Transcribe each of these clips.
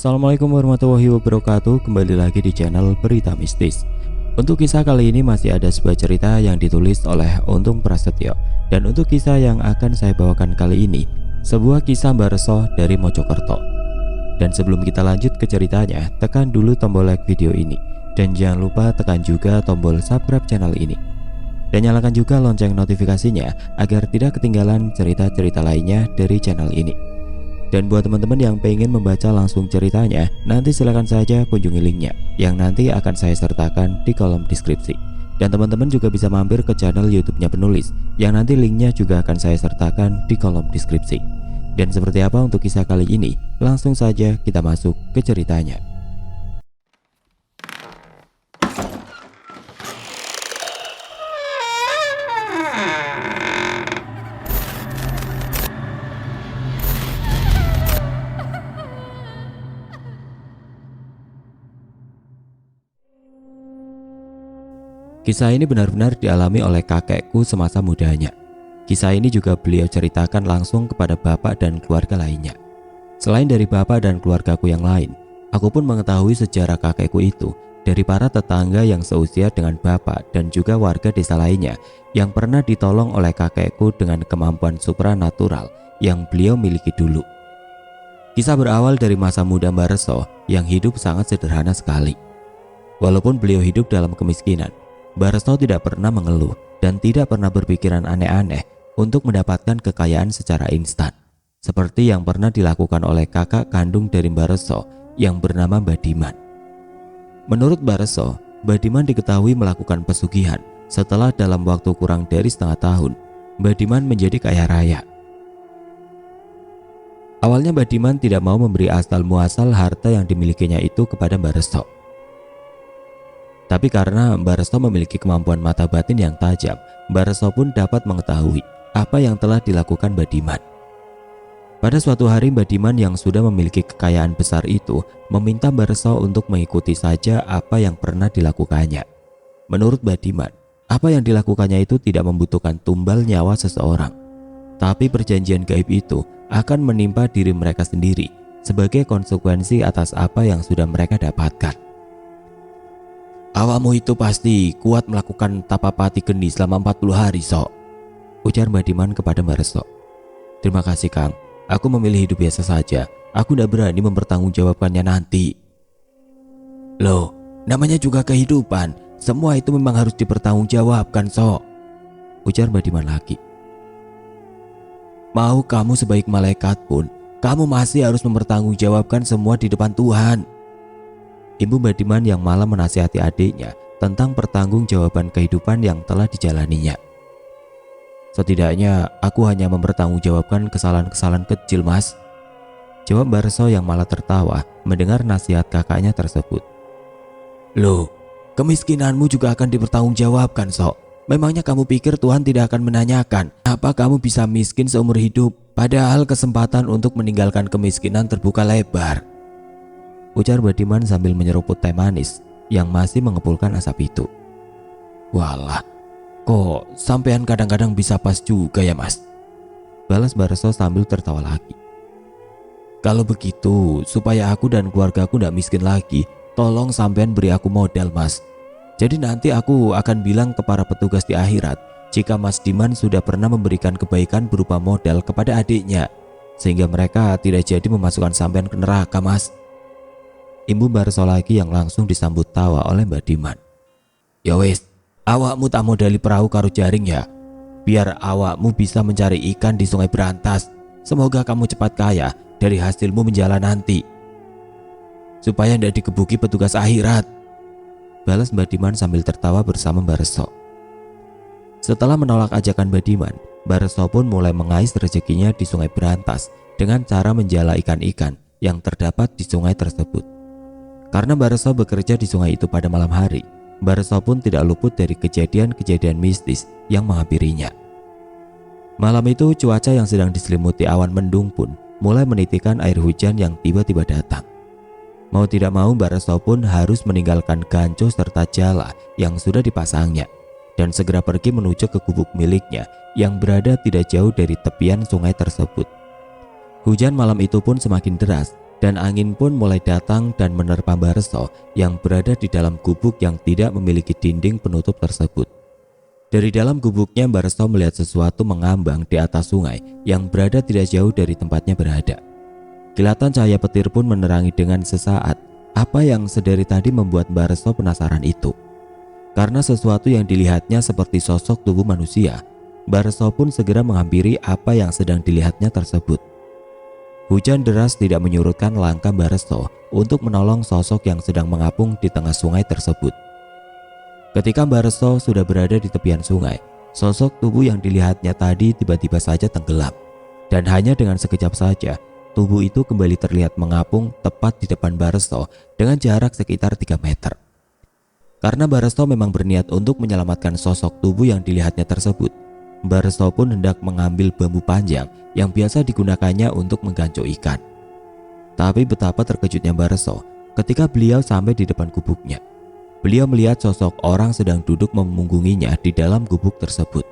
Assalamualaikum warahmatullahi wabarakatuh. Kembali lagi di channel Berita Mistis. Untuk kisah kali ini masih ada sebuah cerita yang ditulis oleh Untung Prasetyo. Dan untuk kisah yang akan saya bawakan kali ini, sebuah kisah Mbah Reso dari Mojokerto. Dan sebelum kita lanjut ke ceritanya, tekan dulu tombol like video ini. Dan jangan lupa tekan juga tombol subscribe channel ini. Dan nyalakan juga lonceng notifikasinya agar tidak ketinggalan cerita-cerita lainnya dari channel ini. Dan buat teman-teman yang pengen membaca langsung ceritanya, nanti silahkan saja kunjungi linknya yang nanti akan saya sertakan di kolom deskripsi. Dan teman-teman juga bisa mampir ke channel YouTube-nya penulis yang nanti linknya juga akan saya sertakan di kolom deskripsi. Dan seperti apa untuk kisah kali ini, langsung saja kita masuk ke ceritanya. Kisah ini benar-benar dialami oleh kakekku semasa mudanya. Kisah ini juga beliau ceritakan langsung kepada bapak dan keluarga lainnya. Selain dari bapak dan keluargaku yang lain, aku pun mengetahui sejarah kakekku itu dari para tetangga yang seusia dengan bapak dan juga warga desa lainnya yang pernah ditolong oleh kakekku dengan kemampuan supranatural yang beliau miliki dulu. Kisah berawal dari masa muda Mbah Reso yang hidup sangat sederhana sekali. Walaupun beliau hidup dalam kemiskinan, Mbah Reso tidak pernah mengeluh dan tidak pernah berpikiran aneh-aneh untuk mendapatkan kekayaan secara instan, seperti yang pernah dilakukan oleh kakak kandung dari Mbah Reso yang bernama Mbah Diman. Menurut Mbah Reso, Mbah Diman diketahui melakukan pesugihan setelah dalam waktu kurang dari setengah tahun, Mbah Diman menjadi kaya raya. Awalnya Mbah Diman tidak mau memberi asal muasal harta yang dimilikinya itu kepada Mbah Reso. Tapi karena Mbah Reso memiliki kemampuan mata batin yang tajam, Mbah Reso pun dapat mengetahui apa yang telah dilakukan Mbah Diman. Pada suatu hari Mbah Diman yang sudah memiliki kekayaan besar itu meminta Mbah Reso untuk mengikuti saja apa yang pernah dilakukannya. Menurut Mbah Diman, apa yang dilakukannya itu tidak membutuhkan tumbal nyawa seseorang, tapi perjanjian gaib itu akan menimpa diri mereka sendiri sebagai konsekuensi atas apa yang sudah mereka dapatkan. "Awakmu itu pasti kuat melakukan tapapati geni selama 40 hari, Sok," ujar Mbah Diman kepada Mbah Reso. "Terima kasih, Kang. Aku memilih hidup biasa saja. Aku tidak berani mempertanggungjawabkannya nanti." "Loh, namanya juga kehidupan. Semua itu memang harus dipertanggungjawabkan, Sok," ujar Mbah Diman lagi. "Mau kamu sebaik malaikat pun, kamu masih harus mempertanggungjawabkan semua di depan Tuhan." Ibu Mbah Diman yang malah menasihati adiknya tentang pertanggungjawaban kehidupan yang telah dijalaninya. "Setidaknya aku hanya mempertanggungjawabkan kesalahan-kesalahan kecil, Mas," jawab Mbah Reso yang malah tertawa mendengar nasihat kakaknya tersebut. "Loh, kemiskinanmu juga akan dipertanggungjawabkan, Sok. Memangnya kamu pikir Tuhan tidak akan menanyakan apa kamu bisa miskin seumur hidup, padahal kesempatan untuk meninggalkan kemiskinan terbuka lebar?" ujar Mbah Diman sambil menyeruput teh manis yang masih mengepulkan asap itu. "Walah, kok sampean kadang-kadang bisa pas juga ya, Mas?" balas Mbah Reso sambil tertawa lagi. "Kalau begitu, supaya aku dan keluargaku tidak miskin lagi, tolong sampean beri aku modal, Mas. Jadi nanti aku akan bilang ke para petugas di akhirat jika Mas Diman sudah pernah memberikan kebaikan berupa modal kepada adiknya, sehingga mereka tidak jadi memasukkan sampean ke neraka, Mas." Ibu Mbah Reso lagi yang langsung disambut tawa oleh Mbah Diman. "Ya wis, awakmu tak modali perahu karo jaring ya. Biar awakmu bisa mencari ikan di Sungai Berantas. Semoga kamu cepat kaya dari hasilmu menjala nanti, supaya tidak dikebuki petugas akhirat," balas Mbah Diman sambil tertawa bersama Mbah Reso. Setelah menolak ajakan Mbah Diman, Mbah Reso pun mulai mengais rezekinya di Sungai Berantas dengan cara menjala ikan-ikan yang terdapat di sungai tersebut. Karena Mbah Reso bekerja di sungai itu pada malam hari, Mbah Reso pun tidak luput dari kejadian-kejadian mistis yang menghampirinya. Malam itu cuaca yang sedang diselimuti awan mendung pun mulai menitikan air hujan yang tiba-tiba datang. Mau tidak mau Mbah Reso pun harus meninggalkan ganco serta jala yang sudah dipasangnya dan segera pergi menuju ke gubuk miliknya yang berada tidak jauh dari tepian sungai tersebut. Hujan malam itu pun semakin deras dan angin pun mulai datang dan menerpa Mbah Reso yang berada di dalam gubuk yang tidak memiliki dinding penutup tersebut. Dari dalam gubuknya Mbah Reso melihat sesuatu mengambang di atas sungai yang berada tidak jauh dari tempatnya berada. Kilatan cahaya petir pun menerangi dengan sesaat apa yang sedari tadi membuat Mbah Reso penasaran itu. Karena sesuatu yang dilihatnya seperti sosok tubuh manusia, Mbah Reso pun segera menghampiri apa yang sedang dilihatnya tersebut. Hujan deras tidak menyurutkan langkah Mbah Reso untuk menolong sosok yang sedang mengapung di tengah sungai tersebut. Ketika Mbah Reso sudah berada di tepian sungai, sosok tubuh yang dilihatnya tadi tiba-tiba saja tenggelam. Dan hanya dengan sekejap saja, tubuh itu kembali terlihat mengapung tepat di depan Mbah Reso dengan jarak sekitar 3 meter. Karena Mbah Reso memang berniat untuk menyelamatkan sosok tubuh yang dilihatnya tersebut, Mbah Reso pun hendak mengambil bambu panjang yang biasa digunakannya untuk menggancok ikan. Tapi betapa terkejutnya Mbah Reso ketika beliau sampai di depan gubuknya. Beliau melihat sosok orang sedang duduk memunggunginya di dalam gubuk tersebut.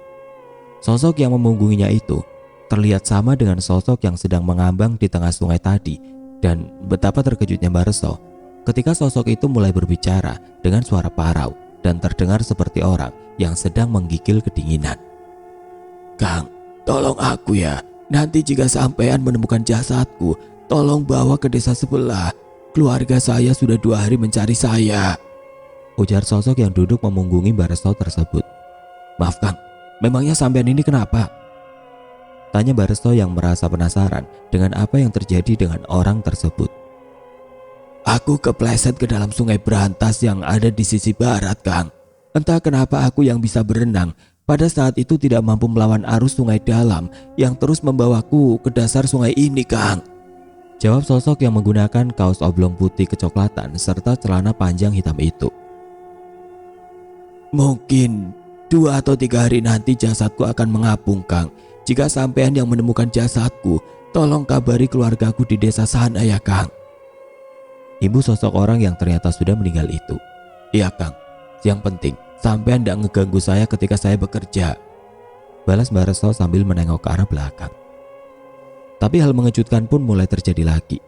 Sosok yang memunggunginya itu terlihat sama dengan sosok yang sedang mengambang di tengah sungai tadi. Dan betapa terkejutnya Mbah Reso ketika sosok itu mulai berbicara dengan suara parau dan terdengar seperti orang yang sedang menggigil kedinginan. "Kang, tolong aku ya. Nanti jika sampean menemukan jasadku, tolong bawa ke desa sebelah. Keluarga saya sudah 2 hari mencari saya," ujar sosok yang duduk memunggungi Mbah Reso tersebut. "Maaf Kang, memangnya sampean ini kenapa?" tanya Mbah Reso yang merasa penasaran dengan apa yang terjadi dengan orang tersebut. "Aku kepleset ke dalam sungai Berantas yang ada di sisi barat, Kang. Entah kenapa aku yang bisa berenang pada saat itu tidak mampu melawan arus sungai dalam yang terus membawaku ke dasar sungai ini, Kang," jawab sosok yang menggunakan kaos oblong putih kecoklatan serta celana panjang hitam itu. "Mungkin 2 atau 3 hari nanti jasadku akan mengapung, Kang. Jika sampean yang menemukan jasadku, tolong kabari keluargaku di desa sana ya, Kang," ibu sosok orang yang ternyata sudah meninggal itu. "Iya Kang, yang penting sampean tidak ngeganggu saya ketika saya bekerja," balas Mbah Reso sambil menengok ke arah belakang. Tapi hal mengejutkan pun mulai terjadi lagi.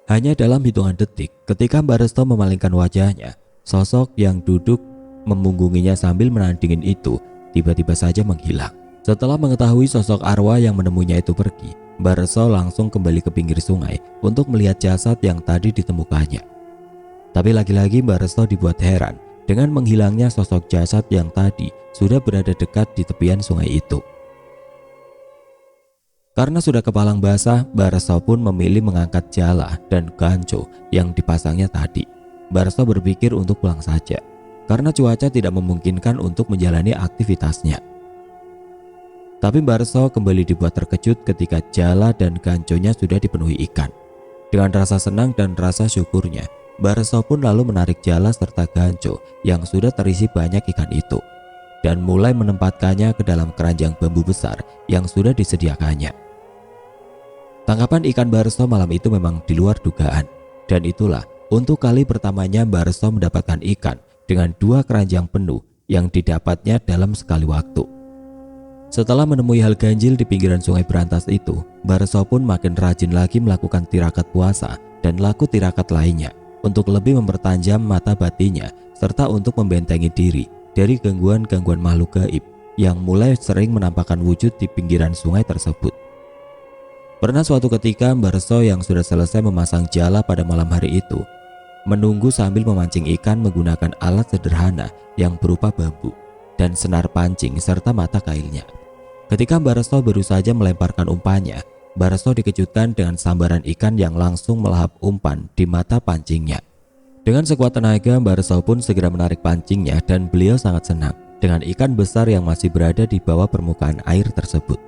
Hanya dalam hitungan detik ketika Mbah Reso memalingkan wajahnya, sosok yang duduk memunggunginya sambil menahan dingin itu tiba-tiba saja menghilang. Setelah mengetahui sosok arwah yang menemuinya itu pergi, Mbah Reso langsung kembali ke pinggir sungai untuk melihat jasad yang tadi ditemukannya. Tapi lagi-lagi Mbah Reso dibuat heran dengan menghilangnya sosok jasad yang tadi sudah berada dekat di tepian sungai itu. Karena sudah kepalang basah, Mbah Reso pun memilih mengangkat jala dan ganco yang dipasangnya tadi. Mbah Reso berpikir untuk pulang saja, karena cuaca tidak memungkinkan untuk menjalani aktivitasnya. Tapi Mbah Reso kembali dibuat terkejut ketika jala dan ganconya sudah dipenuhi ikan. Dengan rasa senang dan rasa syukurnya, Mbah Reso pun lalu menarik jala serta ganco yang sudah terisi banyak ikan itu dan mulai menempatkannya ke dalam keranjang bambu besar yang sudah disediakannya. Tangkapan ikan Mbah Reso malam itu memang di luar dugaan, dan itulah untuk kali pertamanya Mbah Reso mendapatkan ikan dengan 2 keranjang penuh yang didapatnya dalam sekali waktu. Setelah menemui hal ganjil di pinggiran sungai Berantas itu, Mbah Reso pun makin rajin lagi melakukan tirakat puasa dan laku tirakat lainnya untuk lebih mempertajam mata batinnya serta untuk membentengi diri dari gangguan-gangguan makhluk gaib yang mulai sering menampakkan wujud di pinggiran sungai tersebut. Pernah suatu ketika Mbah Reso yang sudah selesai memasang jala pada malam hari itu menunggu sambil memancing ikan menggunakan alat sederhana yang berupa bambu dan senar pancing serta mata kailnya. Ketika Mbah Reso baru saja melemparkan umpannya, Mbah Reso dikejutkan dengan sambaran ikan yang langsung melahap umpan di mata pancingnya. Dengan sekuat tenaga, Mbah Reso pun segera menarik pancingnya dan beliau sangat senang dengan ikan besar yang masih berada di bawah permukaan air tersebut.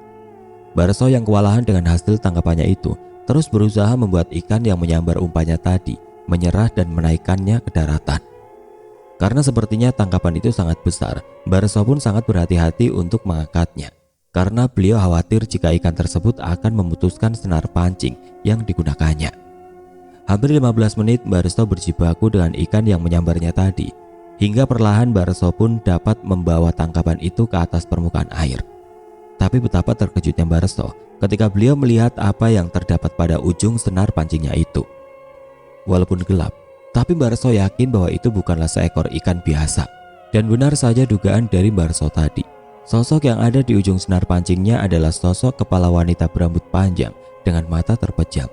Mbah Reso yang kewalahan dengan hasil tangkapannya itu terus berusaha membuat ikan yang menyambar umpannya tadi menyerah dan menaikkannya ke daratan. Karena sepertinya tangkapan itu sangat besar, Mbah Reso pun sangat berhati-hati untuk mengangkatnya. Karena beliau khawatir jika ikan tersebut akan memutuskan senar pancing yang digunakannya. Hampir 15 menit Mbah Reso berjibaku dengan ikan yang menyambarnya tadi, hingga perlahan Mbah Reso pun dapat membawa tangkapan itu ke atas permukaan air. Tapi betapa terkejutnya Mbah Reso ketika beliau melihat apa yang terdapat pada ujung senar pancingnya itu. Walaupun gelap, tapi Mbak Reso yakin bahwa itu bukanlah seekor ikan biasa. Dan benar saja dugaan dari Mbak Reso tadi. Sosok yang ada di ujung senar pancingnya adalah sosok kepala wanita berambut panjang dengan mata terpejam.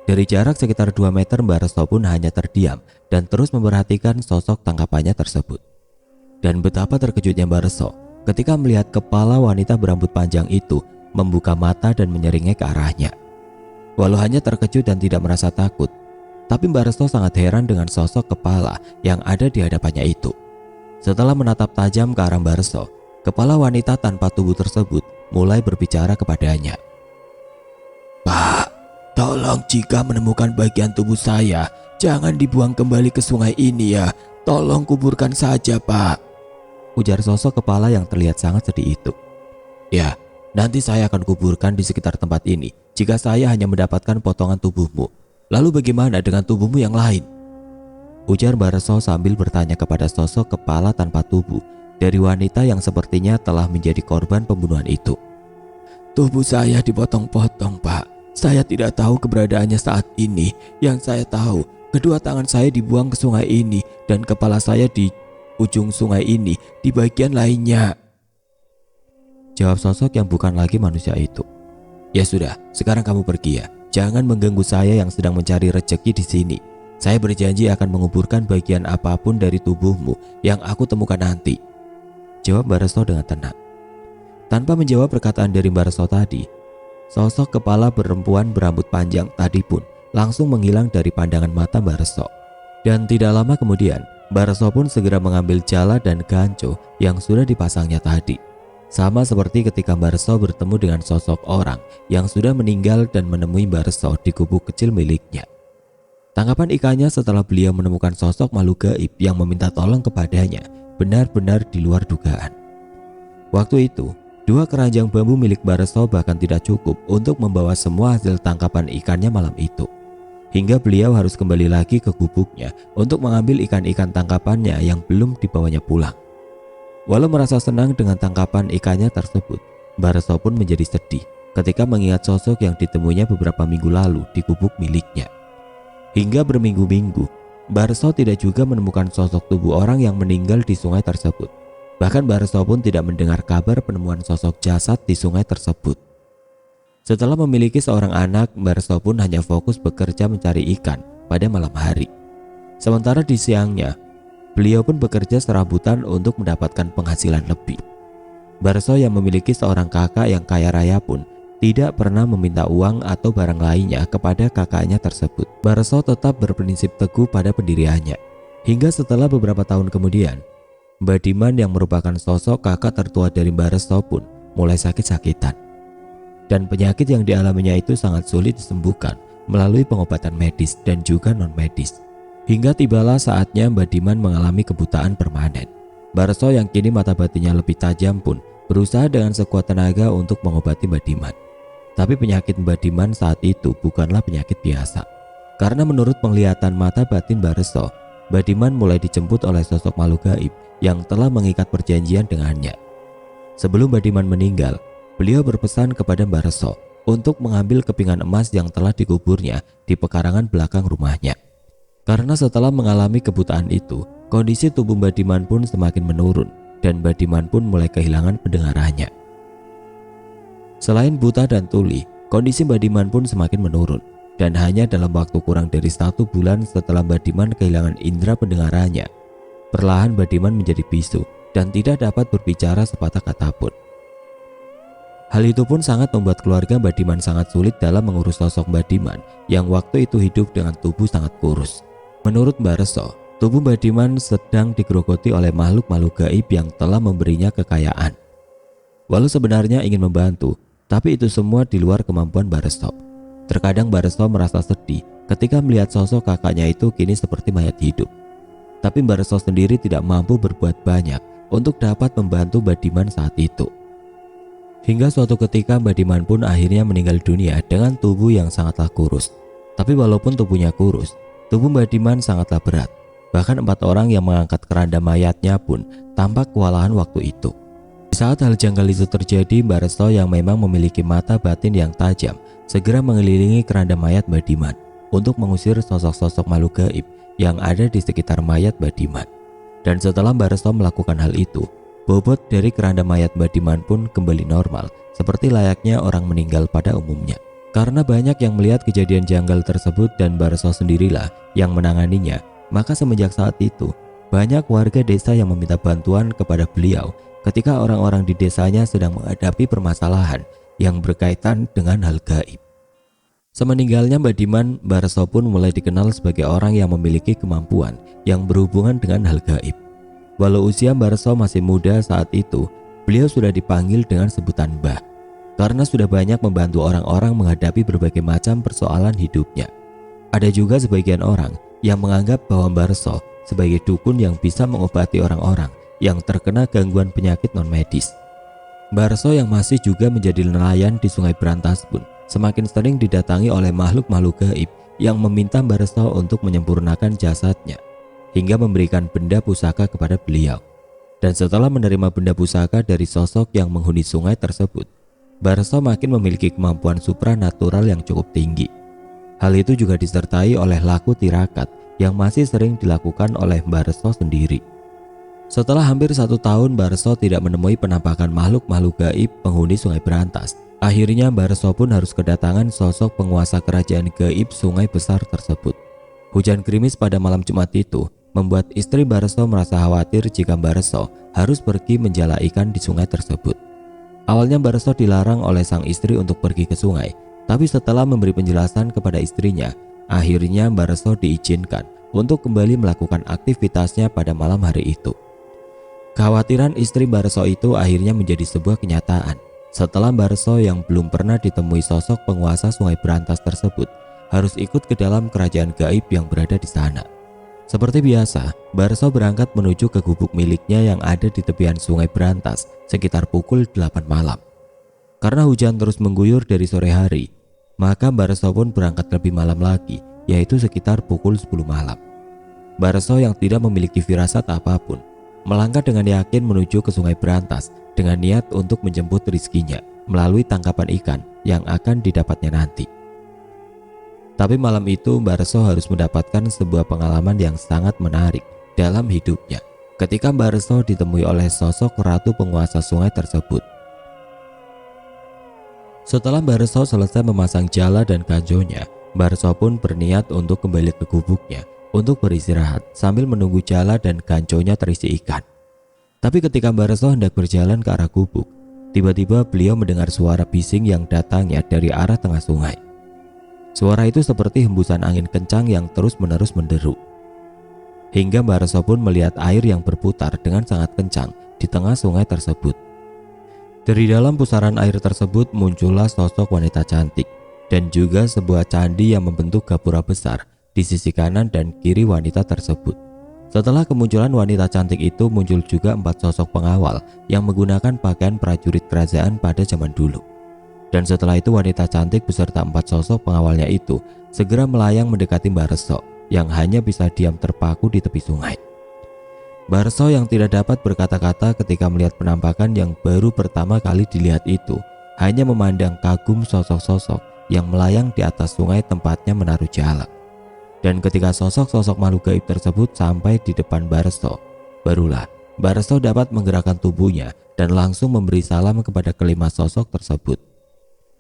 Dari jarak sekitar 2 meter, Mbak Reso pun hanya terdiam dan terus memperhatikan sosok tangkapannya tersebut. Dan betapa terkejutnya Mbak Reso ketika melihat kepala wanita berambut panjang itu membuka mata dan menyeringnya ke arahnya. Walau hanya terkejut dan tidak merasa takut, tapi Mbak Resto sangat heran dengan sosok kepala yang ada di hadapannya itu. Setelah menatap tajam ke arah Mbak Resto, kepala wanita tanpa tubuh tersebut mulai berbicara kepadanya. "Pak, tolong jika menemukan bagian tubuh saya, jangan dibuang kembali ke sungai ini ya. Tolong kuburkan saja, Pak," ujar sosok kepala yang terlihat sangat sedih itu. "Ya, nanti saya akan kuburkan di sekitar tempat ini jika saya hanya mendapatkan potongan tubuhmu. Lalu bagaimana dengan tubuhmu yang lain?" ujar Mbak Reso sambil bertanya kepada sosok kepala tanpa tubuh dari wanita yang sepertinya telah menjadi korban pembunuhan itu. "Tubuh saya dipotong-potong, Pak. Saya tidak tahu keberadaannya saat ini. Yang saya tahu, kedua tangan saya dibuang ke sungai ini dan kepala saya di ujung sungai ini di bagian lainnya," jawab sosok yang bukan lagi manusia itu. "Ya sudah, sekarang kamu pergi ya. Jangan mengganggu saya yang sedang mencari rezeki di sini. Saya berjanji akan menguburkan bagian apapun dari tubuhmu yang aku temukan nanti," jawab Mbak Resto dengan tenang. Tanpa menjawab perkataan dari Mbak Resto tadi, sosok kepala perempuan berambut panjang tadi pun langsung menghilang dari pandangan mata Mbak Resto. Dan tidak lama kemudian, Mbak Resto pun segera mengambil jala dan ganco yang sudah dipasangnya tadi. Sama seperti ketika Mbak Resto bertemu dengan sosok orang yang sudah meninggal dan menemui Mbak Resto di gubuk kecil miliknya. Tangkapan ikannya setelah beliau menemukan sosok makhluk gaib yang meminta tolong kepadanya benar-benar di luar dugaan. Waktu itu, 2 keranjang bambu milik Mbak Resto bahkan tidak cukup untuk membawa semua hasil tangkapan ikannya malam itu. Hingga beliau harus kembali lagi ke gubuknya untuk mengambil ikan-ikan tangkapannya yang belum dibawanya pulang. Walau merasa senang dengan tangkapan ikannya tersebut, Mbak Resto pun menjadi sedih ketika mengingat sosok yang ditemuinya beberapa minggu lalu di gubuk miliknya. Hingga berminggu-minggu, Mbak Resto tidak juga menemukan sosok tubuh orang yang meninggal di sungai tersebut. Bahkan Mbak Resto pun tidak mendengar kabar penemuan sosok jasad di sungai tersebut. Setelah memiliki seorang anak, Mbak Resto pun hanya fokus bekerja mencari ikan pada malam hari. Sementara di siangnya, beliau pun bekerja serabutan untuk mendapatkan penghasilan lebih. Mbak Resto yang memiliki seorang kakak yang kaya raya pun tidak pernah meminta uang atau barang lainnya kepada kakaknya tersebut. Mbak Resto tetap berprinsip teguh pada pendiriannya. Hingga setelah beberapa tahun kemudian, Mbak Diman yang merupakan sosok kakak tertua dari Mbak Resto pun mulai sakit-sakitan. Dan penyakit yang dialaminya itu sangat sulit disembuhkan melalui pengobatan medis dan juga non-medis. Hingga tibalah saatnya Mbak Diman mengalami kebutaan permanen. Mbak Resto yang kini mata batinnya lebih tajam pun berusaha dengan sekuat tenaga untuk mengobati Mbak Diman. Tapi penyakit Mbak Diman saat itu bukanlah penyakit biasa. Karena menurut penglihatan mata batin Mbak Resto, Mbak Diman mulai dijemput oleh sosok makhluk gaib yang telah mengikat perjanjian dengannya. Sebelum Mbak Diman meninggal, beliau berpesan kepada Mbak Resto untuk mengambil kepingan emas yang telah dikuburnya di pekarangan belakang rumahnya. Karena setelah mengalami kebutaan itu, kondisi tubuh Mbak Diman pun semakin menurun dan Mbak Diman pun mulai kehilangan pendengarannya. Selain buta dan tuli, kondisi Mbak Diman pun semakin menurun. Dan hanya dalam waktu kurang dari 1 bulan setelah Mbak Diman kehilangan indera pendengarannya, perlahan Mbak Diman menjadi bisu dan tidak dapat berbicara sepatah kata pun. Hal itu pun sangat membuat keluarga Mbak Diman sangat sulit dalam mengurus sosok Mbak Diman yang waktu itu hidup dengan tubuh sangat kurus. Menurut Mbak Resto, tubuh Mbak Diman sedang digerogoti oleh makhluk-makhluk gaib yang telah memberinya kekayaan. Walau sebenarnya ingin membantu, tapi itu semua di luar kemampuan Mbak Resto. Terkadang Mbak Resto merasa sedih ketika melihat sosok kakaknya itu kini seperti mayat hidup. Tapi Mbak Resto sendiri tidak mampu berbuat banyak untuk dapat membantu Mbak Diman saat itu. Hingga suatu ketika Mbak Diman pun akhirnya meninggal dunia dengan tubuh yang sangatlah kurus. Tapi walaupun tubuhnya kurus, tubuh Mbak Diman sangatlah berat. Bahkan 4 orang yang mengangkat keranda mayatnya pun tampak kewalahan waktu itu. Saat hal janggal itu terjadi, Mbak Resto yang memang memiliki mata batin yang tajam segera mengelilingi keranda mayat Mbak Diman. untuk mengusir sosok-sosok makhluk gaib yang ada di sekitar mayat Mbak Diman. Dan setelah Mbak Resto melakukan hal itu, bobot dari keranda mayat Mbak Diman pun kembali normal seperti layaknya orang meninggal pada umumnya. Karena banyak yang melihat kejadian janggal tersebut dan Mbak Resto sendirilah yang menanganinya, maka semenjak saat itu banyak warga desa yang meminta bantuan kepada beliau ketika orang-orang di desanya sedang menghadapi permasalahan yang berkaitan dengan hal gaib. Semeninggalnya Mbak Diman, Mbak Resto pun mulai dikenal sebagai orang yang memiliki kemampuan yang berhubungan dengan hal gaib. Walau usia Mbak Resto masih muda saat itu, beliau sudah dipanggil dengan sebutan Mbah karena sudah banyak membantu orang-orang menghadapi berbagai macam persoalan hidupnya. Ada juga sebagian orang yang menganggap bahwa Mbak Resto sebagai dukun yang bisa mengobati orang-orang yang terkena gangguan penyakit non-medis. Mbak Resto yang masih juga menjadi nelayan di Sungai Berantas pun semakin sering didatangi oleh makhluk-makhluk gaib yang meminta Mbak Resto untuk menyempurnakan jasadnya hingga memberikan benda pusaka kepada beliau. Dan setelah menerima benda pusaka dari sosok yang menghuni sungai tersebut, Mbak Resto makin memiliki kemampuan supranatural yang cukup tinggi. Hal itu juga disertai oleh laku tirakat yang masih sering dilakukan oleh Mbak Resto sendiri. Setelah hampir 1 tahun Mbak Resto tidak menemui penampakan makhluk-makhluk gaib penghuni Sungai Berantas, akhirnya Mbak Resto pun harus kedatangan sosok penguasa kerajaan gaib sungai besar tersebut. Hujan gerimis pada malam Jumat itu membuat istri Mbak Resto merasa khawatir jika Mbak Resto harus pergi menjala ikan di sungai tersebut. Awalnya Mbak Resto dilarang oleh sang istri untuk pergi ke sungai, tapi setelah memberi penjelasan kepada istrinya, akhirnya Mbak Resto diizinkan untuk kembali melakukan aktivitasnya pada malam hari itu. Kekhawatiran istri Mbak Resto itu akhirnya menjadi sebuah kenyataan setelah Mbak Resto yang belum pernah ditemui sosok penguasa Sungai Berantas tersebut harus ikut ke dalam kerajaan gaib yang berada di sana. Seperti biasa, Mbak Resto berangkat menuju ke gubuk miliknya yang ada di tepian Sungai Berantas sekitar pukul 8 malam. Karena hujan terus mengguyur dari sore hari, maka Mbak Resto pun berangkat lebih malam lagi, yaitu sekitar pukul 10 malam. Mbak Resto yang tidak memiliki firasat apapun melangkah dengan yakin menuju ke Sungai Berantas dengan niat untuk menjemput rizkinya melalui tangkapan ikan yang akan didapatnya nanti. Tapi malam itu Mbak Resto harus mendapatkan sebuah pengalaman yang sangat menarik dalam hidupnya ketika Mbak Resto ditemui oleh sosok ratu penguasa sungai tersebut. Setelah Mbak Resto selesai memasang jala dan kanjonya, Mbak Resto pun berniat untuk kembali ke gubuknya untuk beristirahat sambil menunggu jala dan kanconya terisi ikan. Tapi ketika Mbak Resto hendak berjalan ke arah gubuk, tiba-tiba beliau mendengar suara bising yang datangnya dari arah tengah sungai. Suara itu seperti hembusan angin kencang yang terus-menerus menderu. Hingga Mbak Resto pun melihat air yang berputar dengan sangat kencang di tengah sungai tersebut. Dari dalam pusaran air tersebut muncullah sosok wanita cantik dan juga sebuah candi yang membentuk gapura besar di sisi kanan dan kiri wanita tersebut. Setelah kemunculan wanita cantik itu, muncul juga 4 sosok pengawal yang menggunakan pakaian prajurit kerajaan pada zaman dulu. Dan setelah itu wanita cantik beserta 4 sosok pengawalnya itu segera melayang mendekati Mbak Resto yang hanya bisa diam terpaku di tepi sungai. Mbak Resto yang tidak dapat berkata-kata ketika melihat penampakan yang baru pertama kali dilihat itu, hanya memandang kagum sosok-sosok yang melayang di atas sungai tempatnya menaruh jala. Dan ketika sosok-sosok makhluk gaib tersebut sampai di depan Mbak Resto, barulah Mbak Resto dapat menggerakkan tubuhnya dan langsung memberi salam kepada kelima sosok tersebut.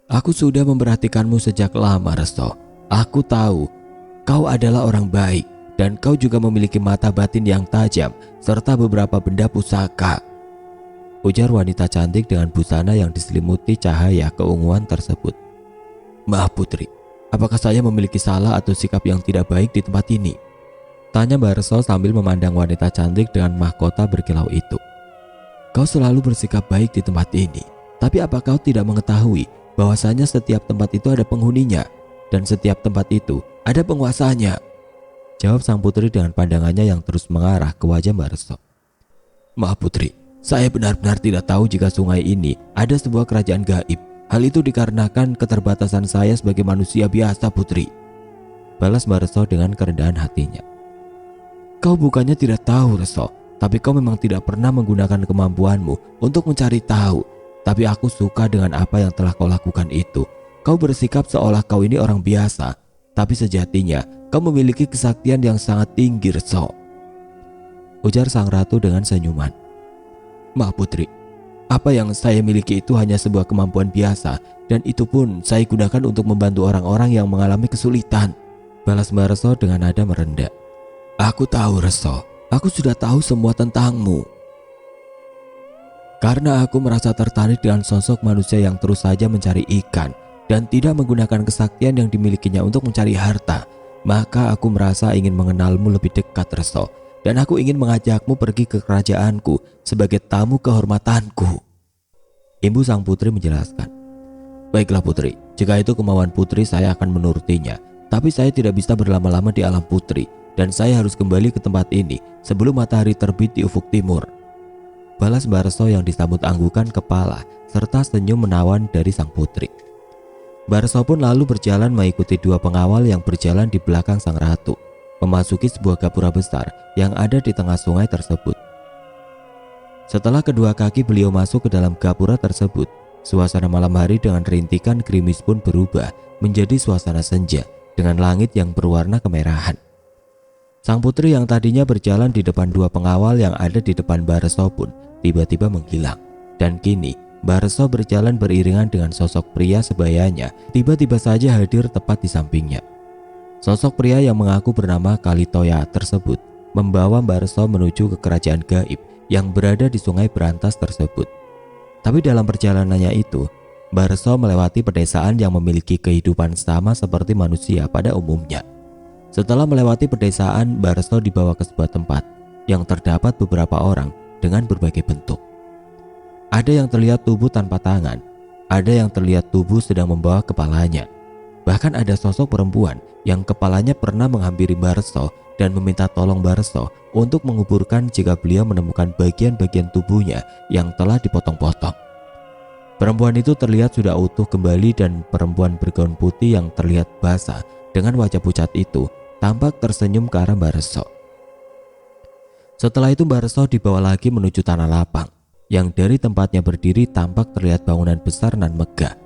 "Aku sudah memperhatikanmu sejak lama, Resto. Aku tahu kau adalah orang baik dan kau juga memiliki mata batin yang tajam serta beberapa benda pusaka," ujar wanita cantik dengan busana yang diselimuti cahaya keunguan tersebut. "Maaf Putri, apakah saya memiliki salah atau sikap yang tidak baik di tempat ini?" tanya Mbak Resto sambil memandang wanita cantik dengan mahkota berkilau itu. "Kau selalu bersikap baik di tempat ini, tapi apa kau tidak mengetahui bahwasanya setiap tempat itu ada penghuninya dan setiap tempat itu ada penguasanya?" jawab sang putri dengan pandangannya yang terus mengarah ke wajah Mbak Resto. "Maaf Putri, saya benar-benar tidak tahu jika sungai ini ada sebuah kerajaan gaib. Hal itu dikarenakan keterbatasan saya sebagai manusia biasa Putri," balas Mbak Resto dengan kerendahan hatinya. "Kau bukannya tidak tahu Resto, tapi kau memang tidak pernah menggunakan kemampuanmu untuk mencari tahu. Tapi aku suka dengan apa yang telah kau lakukan itu. Kau bersikap seolah kau ini orang biasa. Tapi sejatinya kau memiliki kesaktian yang sangat tinggi, Reso, ujar sang ratu dengan senyuman. Maaf putri, apa yang saya miliki itu hanya sebuah kemampuan biasa, dan itu pun saya gunakan untuk membantu orang-orang yang mengalami kesulitan, balas Mbak Reso dengan nada merendah. Aku tahu, Reso, aku sudah tahu semua tentangmu. Karena aku merasa tertarik dengan sosok manusia yang terus saja mencari ikan dan tidak menggunakan kesaktian yang dimilikinya untuk mencari harta, maka aku merasa ingin mengenalmu lebih dekat, Reso, dan aku ingin mengajakmu pergi ke kerajaanku sebagai tamu kehormatanku. Ibu sang putri menjelaskan. Baiklah putri, jika itu kemauan putri saya akan menurutinya, tapi saya tidak bisa berlama-lama di alam putri dan saya harus kembali ke tempat ini sebelum matahari terbit di ufuk timur, balas Mbak Reso yang disambut anggukan kepala serta senyum menawan dari sang putri. Mbak Reso pun lalu berjalan mengikuti dua pengawal yang berjalan di belakang sang ratu, memasuki sebuah gapura besar yang ada di tengah sungai tersebut. Setelah kedua kaki beliau masuk ke dalam gapura tersebut, suasana malam hari dengan rintikan gerimis pun berubah menjadi suasana senja dengan langit yang berwarna kemerahan. Sang putri yang tadinya berjalan di depan dua pengawal yang ada di depan Mbak Reso pun tiba-tiba menghilang, dan kini Mbak Reso berjalan beriringan dengan sosok pria sebayanya tiba-tiba saja hadir tepat di sampingnya. Sosok pria yang mengaku bernama Kalitoya tersebut membawa Mbak Reso menuju ke kerajaan gaib yang berada di sungai berantas tersebut. Tapi dalam perjalanannya itu, Mbak Reso melewati pedesaan yang memiliki kehidupan sama seperti manusia pada umumnya. Setelah melewati pedesaan, Mbak Reso dibawa ke sebuah tempat yang terdapat beberapa orang dengan berbagai bentuk. Ada yang terlihat tubuh tanpa tangan, ada yang terlihat tubuh sedang membawa kepalanya. Bahkan ada sosok perempuan yang kepalanya pernah menghampiri Mbak Reso dan meminta tolong Mbak Reso untuk menguburkan jika beliau menemukan bagian-bagian tubuhnya yang telah dipotong-potong. Perempuan itu terlihat sudah utuh kembali dan perempuan bergaun putih yang terlihat basah dengan wajah pucat itu tampak tersenyum ke arah Mbak Reso. Setelah itu Mbak Reso dibawa lagi menuju tanah lapang yang dari tempatnya berdiri tampak terlihat bangunan besar nan megah.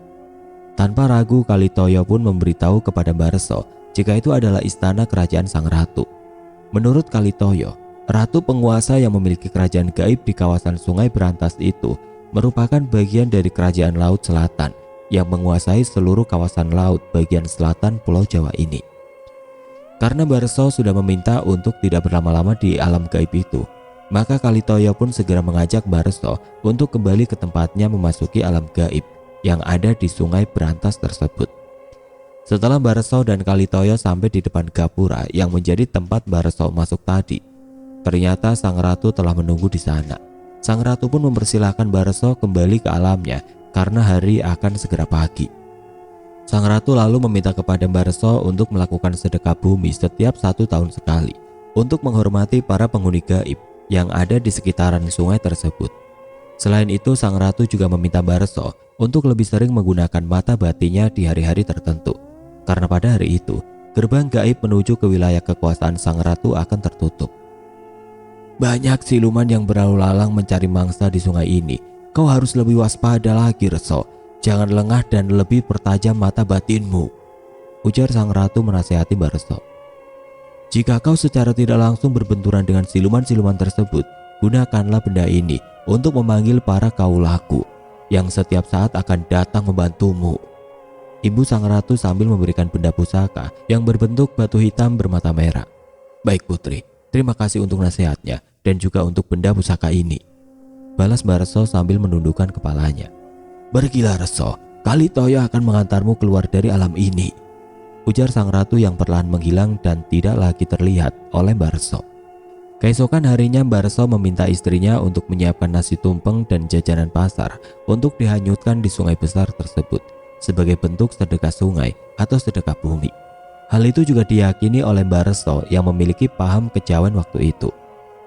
Tanpa ragu Kalitoyo pun memberitahu kepada Mbak Reso jika itu adalah istana kerajaan sang ratu. Menurut Kalitoyo, ratu penguasa yang memiliki kerajaan gaib di kawasan sungai berantas itu merupakan bagian dari kerajaan laut selatan yang menguasai seluruh kawasan laut bagian selatan Pulau Jawa ini. Karena Mbak Reso sudah meminta untuk tidak berlama-lama di alam gaib itu, maka Kalitoyo pun segera mengajak Mbak Reso untuk kembali ke tempatnya memasuki alam gaib yang ada di sungai berantas tersebut. Setelah Mbak Reso dan Kalitoyo sampai di depan gapura yang menjadi tempat Mbak Reso masuk tadi, ternyata sang ratu telah menunggu di sana. Sang ratu pun mempersilahkan Mbak Reso kembali ke alamnya karena hari akan segera pagi. Sang ratu lalu meminta kepada Mbak Reso untuk melakukan sedekah bumi setiap 1 tahun sekali untuk menghormati para penghuni gaib yang ada di sekitaran sungai tersebut. Selain itu, sang ratu juga meminta Mbak Reso untuk lebih sering menggunakan mata batinnya di hari-hari tertentu, karena pada hari itu gerbang gaib menuju ke wilayah kekuasaan sang ratu akan tertutup. Banyak siluman yang berlalu lalang mencari mangsa di sungai ini. Kau harus lebih waspada lagi, Reso. Jangan lengah dan lebih pertajam mata batinmu, ujar sang ratu menasihati Mbak Reso. Jika kau secara tidak langsung berbenturan dengan siluman-siluman tersebut, gunakanlah benda ini untuk memanggil para kaulaku yang setiap saat akan datang membantumu. Ibu sang ratu sambil memberikan benda pusaka yang berbentuk batu hitam bermata merah. Baik putri, terima kasih untuk nasihatnya dan juga untuk benda pusaka ini, balas Mbak Reso sambil menundukkan kepalanya. Pergilah Reso, Kalitoyo akan mengantarmu keluar dari alam ini, ujar sang ratu yang perlahan menghilang dan tidak lagi terlihat oleh Mbak Reso. Keesokan harinya Mbak Reso meminta istrinya untuk menyiapkan nasi tumpeng dan jajanan pasar untuk dihanyutkan di sungai besar tersebut sebagai bentuk sedekah sungai atau sedekah bumi. Hal itu juga diyakini oleh Mbak Reso yang memiliki paham kejawen waktu itu.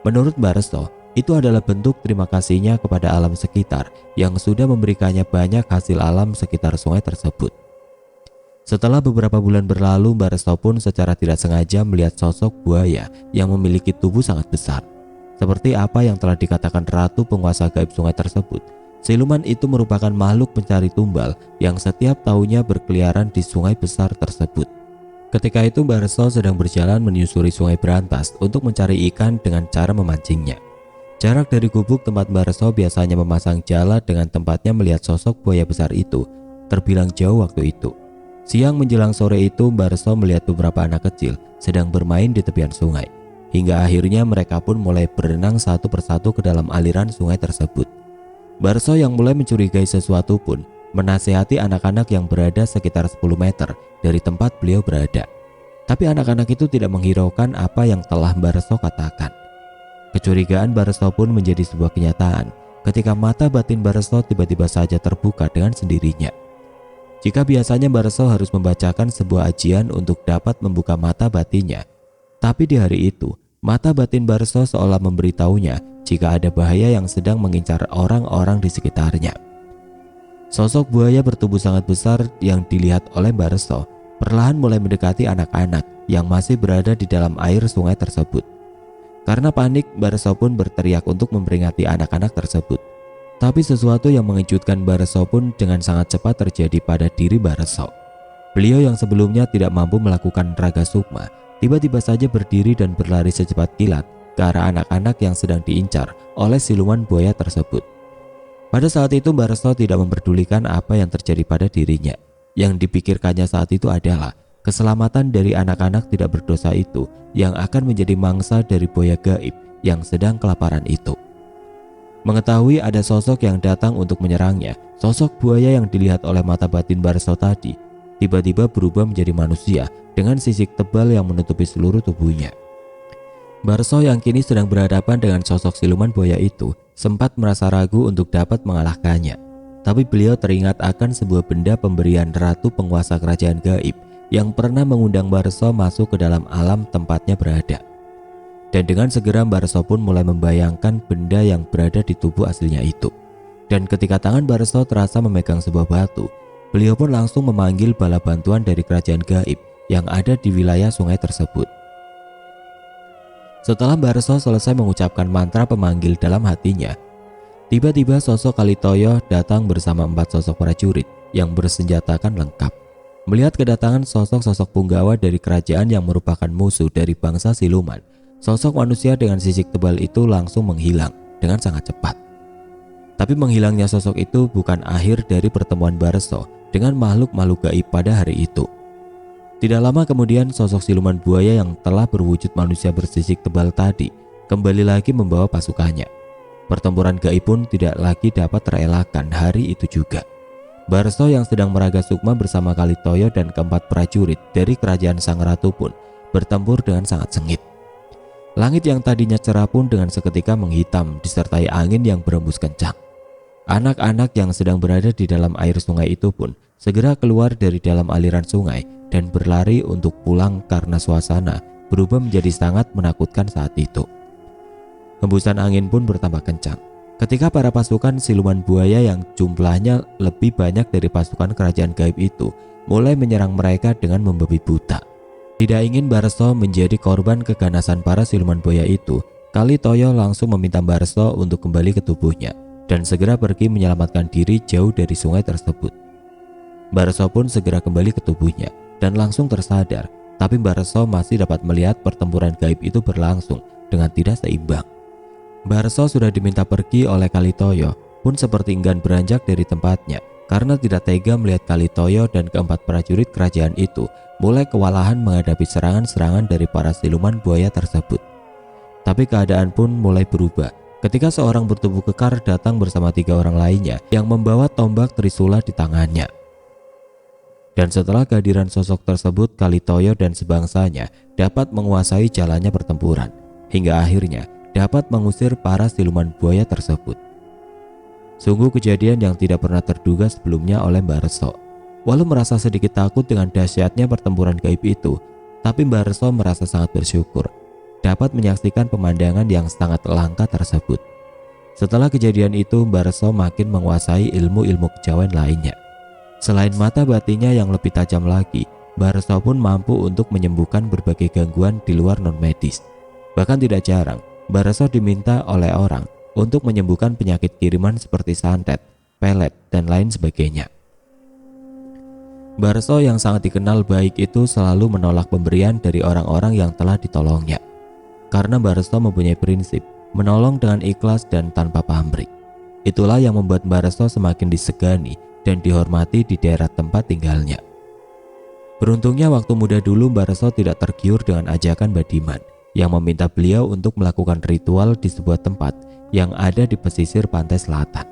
Menurut Mbak Reso, itu adalah bentuk terima kasihnya kepada alam sekitar yang sudah memberikannya banyak hasil alam sekitar sungai tersebut. Setelah beberapa bulan berlalu, Mbak Reso pun secara tidak sengaja melihat sosok buaya yang memiliki tubuh sangat besar. Seperti apa yang telah dikatakan ratu penguasa gaib sungai tersebut, siluman itu merupakan makhluk pencari tumbal yang setiap tahunnya berkeliaran di sungai besar tersebut. Ketika itu Mbak Resto sedang berjalan menyusuri sungai Berantas untuk mencari ikan dengan cara memancingnya. Jarak dari gubuk tempat Mbak Resto biasanya memasang jala dengan tempatnya melihat sosok buaya besar itu terbilang jauh waktu itu. Siang menjelang sore itu Mbak Resto melihat beberapa anak kecil sedang bermain di tepian sungai. Hingga akhirnya mereka pun mulai berenang satu persatu ke dalam aliran sungai tersebut. Mbak Resto yang mulai mencurigai sesuatu pun menasihati anak-anak yang berada sekitar 10 meter dari tempat beliau berada. Tapi anak-anak itu tidak menghiraukan apa yang telah Mbak Resto katakan. Kecurigaan Mbak Resto pun menjadi sebuah kenyataan ketika mata batin Mbak Resto tiba-tiba saja terbuka dengan sendirinya. Jika biasanya Mbak Resto harus membacakan sebuah ajian untuk dapat membuka mata batinnya, tapi di hari itu mata batin Mbak Resto seolah memberitahunya jika ada bahaya yang sedang mengincar orang-orang di sekitarnya. Sosok buaya bertubuh sangat besar yang dilihat oleh Mbak Resto perlahan mulai mendekati anak-anak yang masih berada di dalam air sungai tersebut. Karena panik, Mbak Resto pun berteriak untuk memperingati anak-anak tersebut. Tapi sesuatu yang mengejutkan Mbak Resto pun dengan sangat cepat terjadi pada diri Mbak Resto. Beliau yang sebelumnya tidak mampu melakukan raga sukma, tiba-tiba saja berdiri dan berlari secepat kilat ke arah anak-anak yang sedang diincar oleh siluman buaya tersebut. Pada saat itu Mbak Resto tidak memperdulikan apa yang terjadi pada dirinya. Yang dipikirkannya saat itu adalah keselamatan dari anak-anak tidak berdosa itu yang akan menjadi mangsa dari buaya gaib yang sedang kelaparan itu. Mengetahui ada sosok yang datang untuk menyerangnya, sosok buaya yang dilihat oleh mata batin Mbak Resto tadi tiba-tiba berubah menjadi manusia dengan sisik tebal yang menutupi seluruh tubuhnya. Mbak Resto yang kini sedang berhadapan dengan sosok siluman buaya itu sempat merasa ragu untuk dapat mengalahkannya. Tapi beliau teringat akan sebuah benda pemberian ratu penguasa kerajaan gaib yang pernah mengundang Mbak Resto masuk ke dalam alam tempatnya berada. Dan dengan segera Mbak Resto pun mulai membayangkan benda yang berada di tubuh aslinya itu. Dan ketika tangan Mbak Resto terasa memegang sebuah batu, beliau pun langsung memanggil bala bantuan dari kerajaan gaib yang ada di wilayah sungai tersebut. Setelah Mbak Resto selesai mengucapkan mantra pemanggil dalam hatinya, tiba-tiba sosok Kalitoyo datang bersama 4 sosok prajurit yang bersenjatakan lengkap. Melihat kedatangan sosok-sosok punggawa dari kerajaan yang merupakan musuh dari bangsa siluman, sosok manusia dengan sisik tebal itu langsung menghilang dengan sangat cepat. Tapi menghilangnya sosok itu bukan akhir dari pertemuan Mbak Resto dengan makhluk-makhluk gaib pada hari itu. Tidak lama kemudian sosok siluman buaya yang telah berwujud manusia bersisik tebal tadi kembali lagi membawa pasukannya. Pertempuran gaib pun tidak lagi dapat terelakkan hari itu juga. Mbak Resto yang sedang meraga sukma bersama Kalitoyo dan keempat prajurit dari kerajaan sang ratu pun bertempur dengan sangat sengit. Langit yang tadinya cerah pun dengan seketika menghitam disertai angin yang berembus kencang. Anak-anak yang sedang berada di dalam air sungai itu pun segera keluar dari dalam aliran sungai dan berlari untuk pulang karena suasana berubah menjadi sangat menakutkan saat itu. Hembusan angin pun bertambah kencang ketika para pasukan siluman buaya yang jumlahnya lebih banyak dari pasukan kerajaan gaib itu mulai menyerang mereka dengan membabi buta. Tidak ingin Mbak Resto menjadi korban keganasan para siluman buaya itu, Kalitoyo langsung meminta Mbak Resto untuk kembali ke tubuhnya dan segera pergi menyelamatkan diri jauh dari sungai tersebut. Mbak Resto pun segera kembali ke tubuhnya dan langsung tersadar, tapi Mbak Resto masih dapat melihat pertempuran gaib itu berlangsung dengan tidak seimbang. Mbak Resto sudah diminta pergi oleh Kalitoyo pun seperti enggan beranjak dari tempatnya karena tidak tega melihat Kalitoyo dan keempat prajurit kerajaan itu mulai kewalahan menghadapi serangan-serangan dari para siluman buaya tersebut. Tapi keadaan pun mulai berubah ketika seorang bertubuh kekar datang bersama 3 orang lainnya yang membawa tombak trisula di tangannya. Dan setelah kehadiran sosok tersebut, Kalitoyo dan sebangsanya dapat menguasai jalannya pertempuran hingga akhirnya dapat mengusir para siluman buaya tersebut. Sungguh kejadian yang tidak pernah terduga sebelumnya oleh Mbak Resto. Walau merasa sedikit takut dengan dahsyatnya pertempuran gaib itu, tapi Mbak Resto merasa sangat bersyukur dapat menyaksikan pemandangan yang sangat langka tersebut. Setelah kejadian itu, Mbak Resto makin menguasai ilmu-ilmu kejawen lainnya. Selain mata batinnya yang lebih tajam lagi, Mbak Resto pun mampu untuk menyembuhkan berbagai gangguan di luar non-medis. Bahkan tidak jarang, Mbak Resto diminta oleh orang untuk menyembuhkan penyakit kiriman seperti santet, pelet, dan lain sebagainya. Barso yang sangat dikenal baik itu selalu menolak pemberian dari orang-orang yang telah ditolongnya. Karena Barso mempunyai prinsip menolong dengan ikhlas dan tanpa pamrih. Itulah yang membuat Barso semakin disegani dan dihormati di daerah tempat tinggalnya. Beruntungnya waktu muda dulu Barso tidak tergiur dengan ajakan Badiman yang meminta beliau untuk melakukan ritual di sebuah tempat yang ada di pesisir pantai selatan.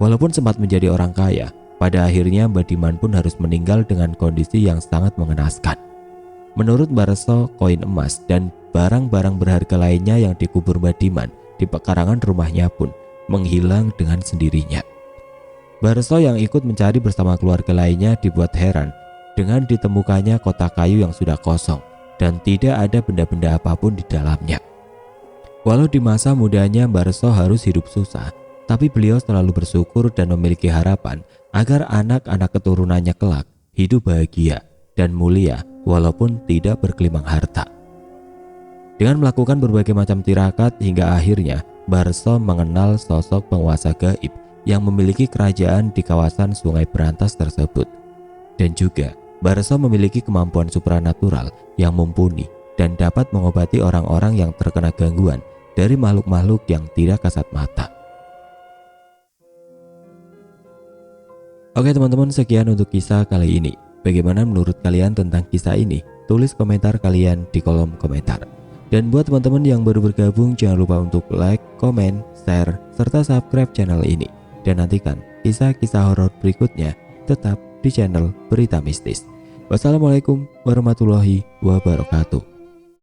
Walaupun sempat menjadi orang kaya, pada akhirnya Badiman pun harus meninggal dengan kondisi yang sangat mengenaskan. Menurut Barso, koin emas dan barang-barang berharga lainnya yang dikubur Badiman di pekarangan rumahnya pun menghilang dengan sendirinya. Barso yang ikut mencari bersama keluarga lainnya dibuat heran dengan ditemukannya kotak kayu yang sudah kosong dan tidak ada benda-benda apapun di dalamnya. Walau di masa mudanya Barso harus hidup susah, tapi beliau selalu bersyukur dan memiliki harapan agar anak-anak keturunannya kelak hidup bahagia dan mulia walaupun tidak bergelimang harta. Dengan melakukan berbagai macam tirakat hingga akhirnya Barso mengenal sosok penguasa gaib yang memiliki kerajaan di kawasan Sungai Berantas tersebut. Dan juga Barso memiliki kemampuan supranatural yang mumpuni dan dapat mengobati orang-orang yang terkena gangguan dari makhluk-makhluk yang tidak kasat mata. Oke teman-teman, sekian untuk kisah kali ini. Bagaimana menurut kalian tentang kisah ini? Tulis komentar kalian di kolom komentar. Dan buat teman-teman yang baru bergabung, jangan lupa untuk like, komen, share, serta subscribe channel ini. Dan nantikan kisah-kisah horor berikutnya tetap di channel Berita Mistis. Wassalamualaikum warahmatullahi wabarakatuh.